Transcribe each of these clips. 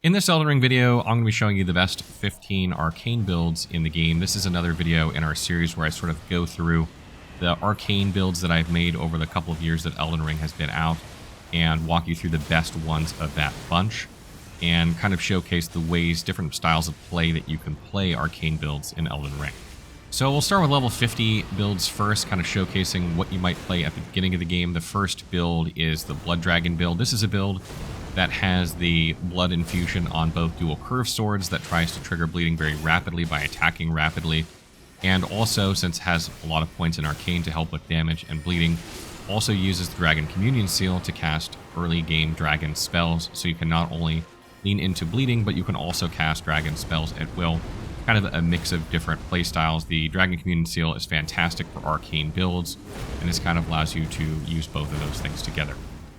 In this Elden Ring video, I'm going to be showing you the best 15 Arcane builds in the game. This is another video in our series where I sort of go through the Arcane builds that I've made over the couple of years that Elden Ring has been out and walk you through the best ones of that bunch and kind of showcase the ways, different styles of play that you can play Arcane builds in Elden Ring. So we'll start with level 50 builds first, kind of showcasing what you might play at the beginning of the game. The first build is the Blood Dragon build. This is a build that has the blood infusion on both dual curved swords that tries to trigger bleeding very rapidly by attacking rapidly, and also, since it has a lot of points in Arcane to help with damage and bleeding, also uses the Dragon Communion Seal to cast early game dragon spells, so you can not only lean into bleeding, but you can also cast dragon spells at will. Kind of a mix of different playstyles. The Dragon Communion Seal is fantastic for Arcane builds, and this kind of allows you to use both of those things together.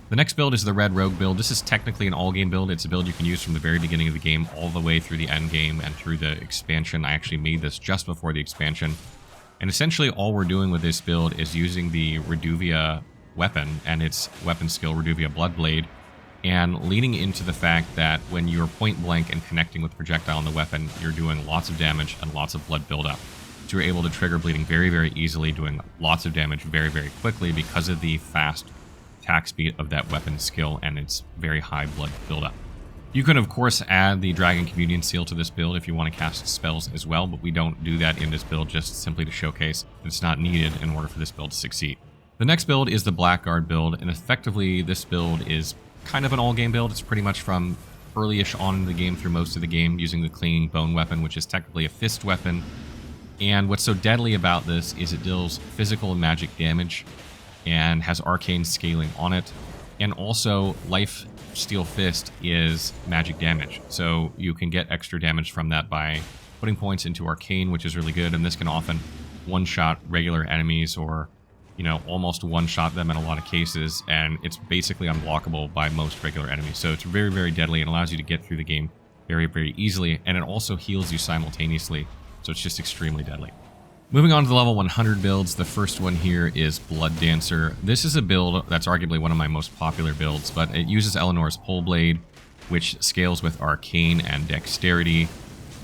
The next build is the Red Rogue build. This is technically an all-game build. It's a build you can use from the very beginning of the game all the way through the end game and through the expansion. I actually made this just before the expansion. And essentially all we're doing with this build is using the Reduvia weapon and its weapon skill, Reduvia Bloodblade, and leaning into the fact that when you're point blank and connecting with the projectile on the weapon, you're doing lots of damage and lots of blood buildup. So you're able to trigger bleeding very, very easily, doing lots of damage very, very quickly because of the fast attack speed of that weapon skill and its very high blood buildup. You can of course add the Dragon Communion Seal to this build if you want to cast spells as well, but we don't do that in this build just simply to showcase that it's not needed in order for this build to succeed. The next build is the Blackguard build, and effectively this build is kind of an all-game build. It's pretty much from early-ish on in the game through most of the game using the Clinging Bone weapon, which is technically a fist weapon. And what's so deadly about this is it deals physical and magic damage and has arcane scaling on it, and also Life Steel Fist is magic damage, so you can get extra damage from that by putting points into Arcane, which is really good, and this can often one-shot regular enemies or, you know, almost one-shot them in a lot of cases, and it's basically unblockable by most regular enemies, so it's very, very deadly and allows you to get through the game very, very easily, and it also heals you simultaneously, so it's just extremely deadly. Moving on to the level 100 builds, the first one here is Blood Dancer. This is a build that's arguably one of my most popular builds, but it uses Eleanor's Pole Blade, which scales with Arcane and Dexterity,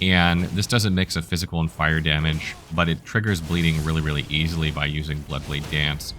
and this does a mix of physical and fire damage, but it triggers bleeding really, really easily by using Bloodblade Dance,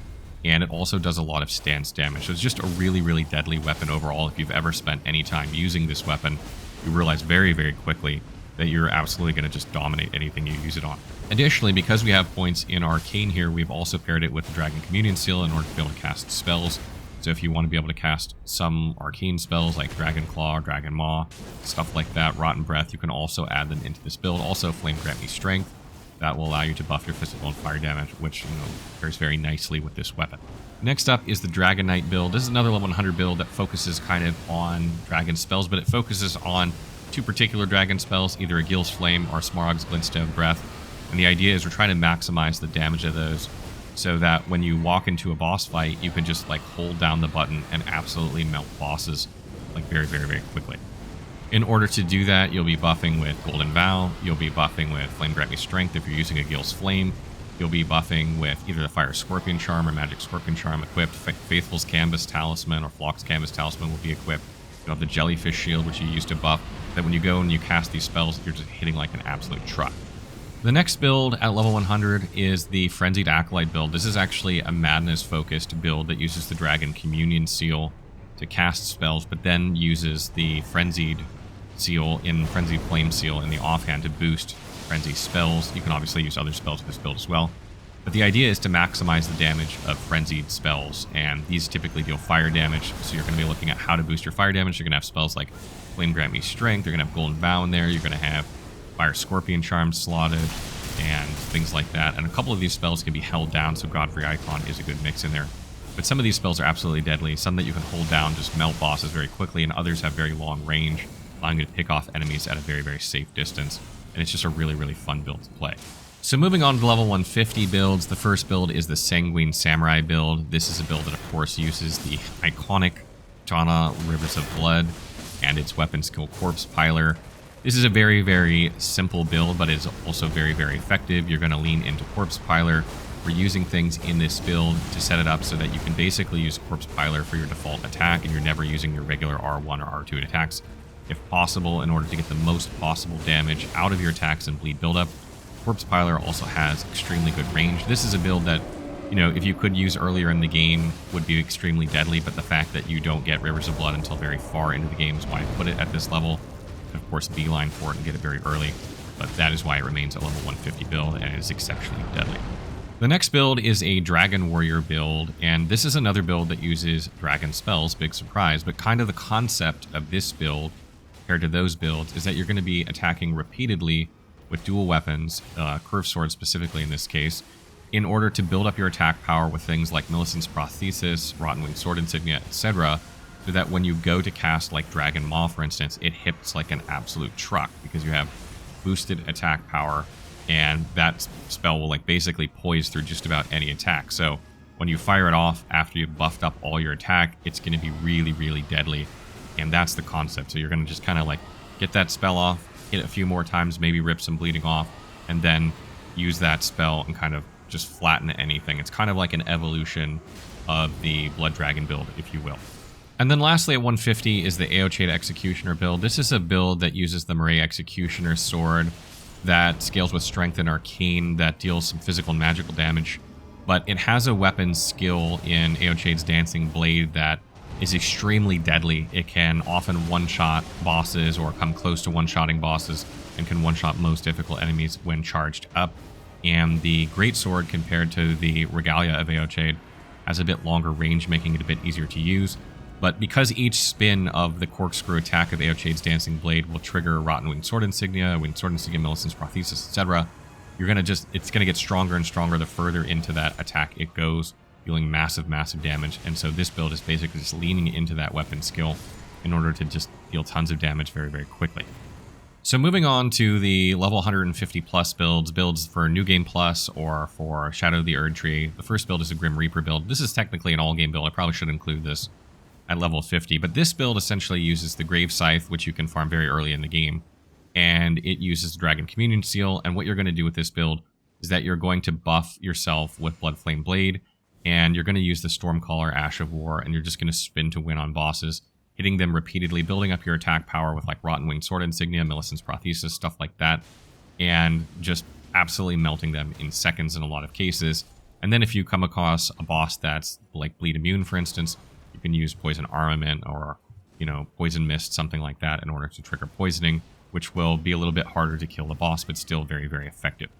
and it also does a lot of stance damage, so it's just a really, really deadly weapon overall. If you've ever spent any time using this weapon, you realize very, very quickly that you're absolutely going to just dominate anything you use it on. Additionally, because we have points in Arcane here, we've also paired it with the Dragon Communion Seal in order to be able to cast spells. So if you want to be able to cast some Arcane spells like Dragon Claw, Dragon Maw, stuff like that, Rotten Breath, you can also add them into this build. Also, Flame Grant Me Strength. That will allow you to buff your physical and fire damage, which, you know, pairs very nicely with this weapon. Next up is the Dragon Knight build. This is another level 100 build that focuses kind of on dragon spells, but it focuses on two particular dragon spells, either a Gil's Flame or Smaragd's Glintstone Breath. And the idea is we're trying to maximize the damage of those so that when you walk into a boss fight, you can just like hold down the button and absolutely melt bosses like very, very, very quickly. In order to do that, you'll be buffing with Golden Vow, you'll be buffing with Flame Grant Me Strength if you're using a Gil's Flame, you'll be buffing with either the Fire Scorpion Charm or Magic Scorpion Charm equipped, Faithful's Canvas Talisman or Flock's Canvas Talisman will be equipped. You'll have the Jellyfish Shield, which you use to buff, that when you go and you cast these spells, you're just hitting like an absolute truck. The next build at level 100 is the Frenzied Acolyte build. This is actually a Madness-focused build that uses the Dragon Communion Seal to cast spells, but then uses the Frenzied Flame Seal in the offhand to boost Frenzy spells. You can obviously use other spells with this build as well. But the idea is to maximize the damage of Frenzied spells, and these typically deal fire damage, so you're going to be looking at how to boost your fire damage. You're going to have spells like Flame Grant Me Strength, you're going to have Golden Vow in there, you're going to have Fire Scorpion Charm slotted, and things like that. And a couple of these spells can be held down, so Godfrey Icon is a good mix in there. But some of these spells are absolutely deadly. Some that you can hold down just melt bosses very quickly, and others have very long range, allowing you to pick off enemies at a very, very safe distance. And it's just a really, really fun build to play. So moving on to level 150 builds, the first build is the Sanguine Samurai build. This is a build that, of course, uses the iconic Katana Rivers of Blood and its weapon skill Corpse Piler. This is a very, very simple build, but it's also very, very effective. You're going to lean into Corpse Piler. We're using things in this build to set it up so that you can basically use Corpse Piler for your default attack, and you're never using your regular R1 or R2 attacks. if possible, in order to get the most possible damage out of your attacks and bleed buildup. Corpse Piler also has extremely good range. This is a build that, you know, if you could use earlier in the game, would be extremely deadly, but the fact that you don't get Rivers of Blood until very far into the game is why I put it at this level. And of course, beeline for it and get it very early, but that is why it remains a level 150 build and is exceptionally deadly. The next build is a Dragon Warrior build, and this is another build that uses dragon spells, big surprise, but kind of the concept of this build compared to those builds is that you're going to be attacking repeatedly with dual weapons, curved sword specifically in this case, in order to build up your attack power with things like Millicent's Prosthesis, Rotten Winged Sword Insignia, etc., so that when you go to cast like Dragon Maw, for instance, it hits like an absolute truck because you have boosted attack power, and that spell will like basically poise through just about any attack. So when you fire it off after you've buffed up all your attack, it's going to be really, really deadly, and that's the concept. So you're going to just kind of like get that spell off, hit a few more times, maybe rip some bleeding off, and then use that spell and kind of just flatten anything. It's kind of like an evolution of the Blood Dragon build, if you will. And then lastly at 150 is the Eochaid Executioner build. This is a build that uses the Murray Executioner sword that scales with strength and arcane that deals some physical and magical damage, but it has a weapon skill in Eochaid's Dancing Blade that is extremely deadly. It can often one-shot bosses or come close to one-shotting bosses and can one-shot most difficult enemies when charged up. And the Greatsword, compared to the Regalia of Eochaid, has a bit longer range, making it a bit easier to use. But because each spin of the corkscrew attack of Eochaid's Dancing Blade will trigger Rotten Winged Sword Insignia, Millicent's Prosthesis, etc., it's gonna get stronger and stronger the further into that attack it goes, dealing massive, massive damage. And so this build is basically just leaning into that weapon skill in order to just deal tons of damage very, very quickly. So moving on to the level 150 plus builds for New Game Plus or for Shadow of the Erdtree. The first build is a Grim Reaper build. This is technically an all-game build. I probably should include this at level 50, but this build essentially uses the Grave Scythe, which you can farm very early in the game, and it uses the Dragon Communion Seal. And what you're going to do with this build is that you're going to buff yourself with Bloodflame Blade, and you're going to use the Stormcaller Ash of War, and you're just going to spin to win on bosses, hitting them repeatedly, building up your attack power with like Rotten Winged Sword Insignia, Millicent's Prosthesis, stuff like that, and just absolutely melting them in seconds in a lot of cases. And then if you come across a boss that's like Bleed Immune, for instance, you can use Poison Armament or, you know, Poison Mist, something like that, in order to trigger poisoning, which will be a little bit harder to kill the boss, but still very, very effective.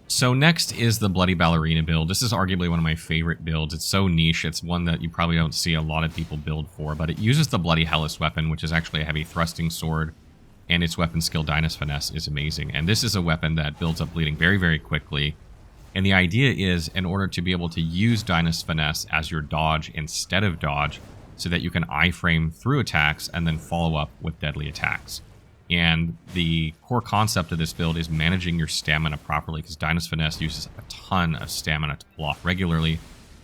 So next is the Bloody Ballerina build. This is arguably one of my favorite builds. It's so niche. It's one that you probably don't see a lot of people build for, but it uses the Bloody Hellas weapon, which is actually a heavy thrusting sword, and its weapon skill, Dynas Finesse, is amazing. And this is a weapon that builds up bleeding very, very quickly. And the idea is, in order to be able to use Dynas Finesse as your dodge instead of dodge, so that you can iframe through attacks and then follow up with deadly attacks. And the core concept of this build is managing your stamina properly, because Dynas Finesse uses a ton of stamina to pull off regularly.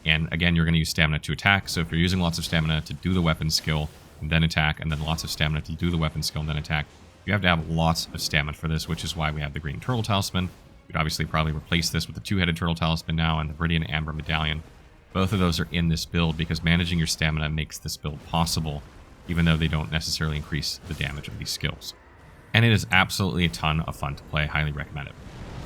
And again, you're going to use stamina to attack, so if you're using lots of stamina to do the weapon skill and then attack, and then lots of stamina to do the weapon skill and then attack, you have to have lots of stamina for this, which is why we have the Green Turtle Talisman. You'd obviously probably replace this with the Two-Headed Turtle Talisman now and the Viridian Amber Medallion. Both of those are in this build because managing your stamina makes this build possible, even though they don't necessarily increase the damage of these skills. And it is absolutely a ton of fun to play. Highly recommend it.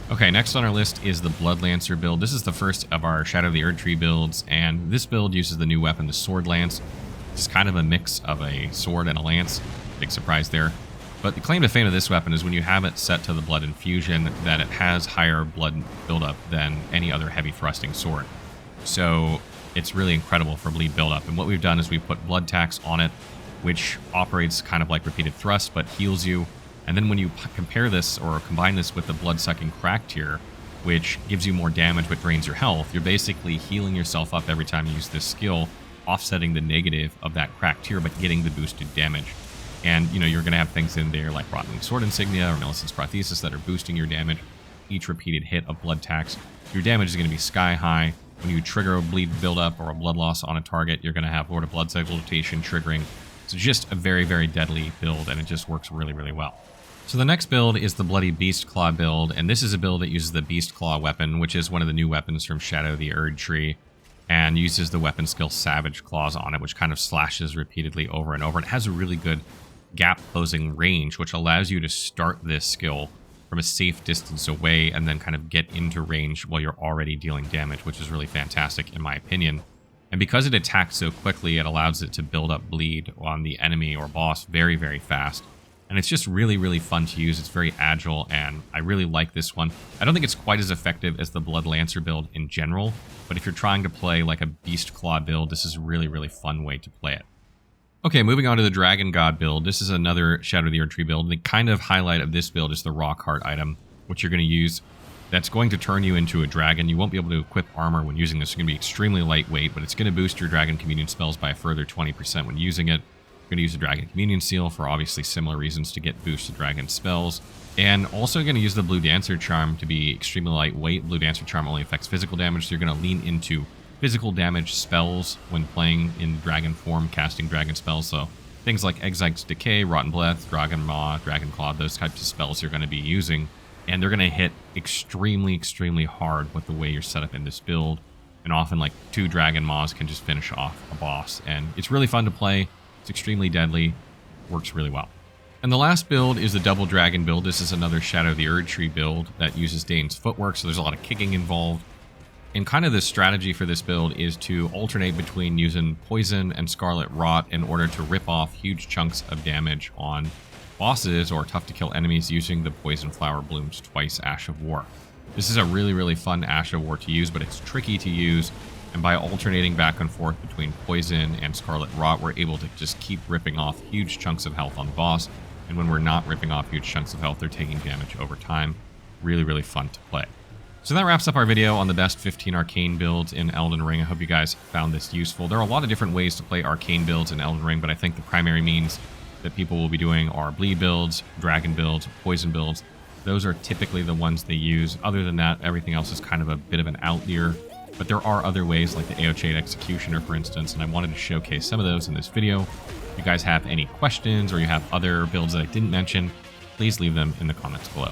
Okay, next on our list is the Blood Lancer build. This is the first of our Shadow of the Erdtree builds, and this build uses the new weapon, the Sword Lance. It's kind of a mix of a sword and a lance. Big surprise there. But the claim to fame of this weapon is when you have it set to the Blood Infusion, that it has higher blood buildup than any other heavy thrusting sword. So it's really incredible for bleed buildup. And what we've done is we've put Blood Tax on it, which operates kind of like repeated thrust, but heals you. And then when you compare this or combine this with the Blood-Sucking Crack Tier, which gives you more damage but drains your health, you're basically healing yourself up every time you use this skill, offsetting the negative of that Crack Tier, but getting the boosted damage. And, you know, you're going to have things in there like Rotten Winged Sword Insignia or Millicent's Prosthesis that are boosting your damage. Each repeated hit of Blood Tax, your damage is going to be sky high. When you trigger a bleed buildup or a blood loss on a target, you're going to have Lord of Blood's Exaltation triggering. It's just a very, very deadly build, and it just works really, really well. So the next build is the Bloody Beastclaw build, and this is a build that uses the Beastclaw weapon, which is one of the new weapons from Shadow of the Erdtree, and uses the weapon skill Savage Claws on it, which kind of slashes repeatedly over and over. It has a really good gap closing range, which allows you to start this skill from a safe distance away and then kind of get into range while you're already dealing damage, which is really fantastic in my opinion. And because it attacks so quickly, it allows it to build up bleed on the enemy or boss very, very fast. And it's just really, really fun to use. It's very agile, and I really like this one. I don't think it's quite as effective as the Blood Lancer build in general, but if you're trying to play like a Beastclaw build, this is a really, really fun way to play it. Okay, moving on to the Dragon God build. This is another Shadow of the Erdtree build. The kind of highlight of this build is the Rock Heart item, which you're going to use. That's going to turn you into a dragon. You won't be able to equip armor when using this. It's going to be extremely lightweight, but it's going to boost your Dragon Communion spells by a further 20% when using it. You're going to use the Dragon Communion Seal for obviously similar reasons to get boosted dragon spells. And also going to use the Blue Dancer Charm to be extremely lightweight. Blue Dancer Charm only affects physical damage, so you're going to lean into physical damage spells when playing in dragon form, casting dragon spells. So things like Exite's Decay, Rotten Breath, Dragon Maw, Dragon Claw, those types of spells you're going to be using. And they're going to hit extremely, extremely hard with the way you're set up in this build. And often like 2 Dragon Maws can just finish off a boss. And it's really fun to play. It's extremely deadly, works really well. And the last build is the Double Dragon build. This is another Shadow of the Erdtree build that uses Dane's footwork, so there's a lot of kicking involved. And kind of the strategy for this build is to alternate between using Poison and Scarlet Rot in order to rip off huge chunks of damage on bosses or tough to kill enemies using the Poison Flower Blooms twice Ash of War. This is a really, really fun Ash of War to use, but it's tricky to use. And by alternating back and forth between Poison and Scarlet Rot, we're able to just keep ripping off huge chunks of health on the boss. And when we're not ripping off huge chunks of health, they're taking damage over time. Really, really fun to play. So that wraps up our video on the best 15 Arcane builds in Elden Ring. I hope you guys found this useful. There are a lot of different ways to play Arcane builds in Elden Ring, but I think the primary means that people will be doing are Bleed builds, Dragon builds, Poison builds. Those are typically the ones they use. Other than that, everything else is kind of a bit of an outlier. But there are other ways, like the Eochaid Executioner, for instance, and I wanted to showcase some of those in this video. If you guys have any questions or you have other builds that I didn't mention, please leave them in the comments below.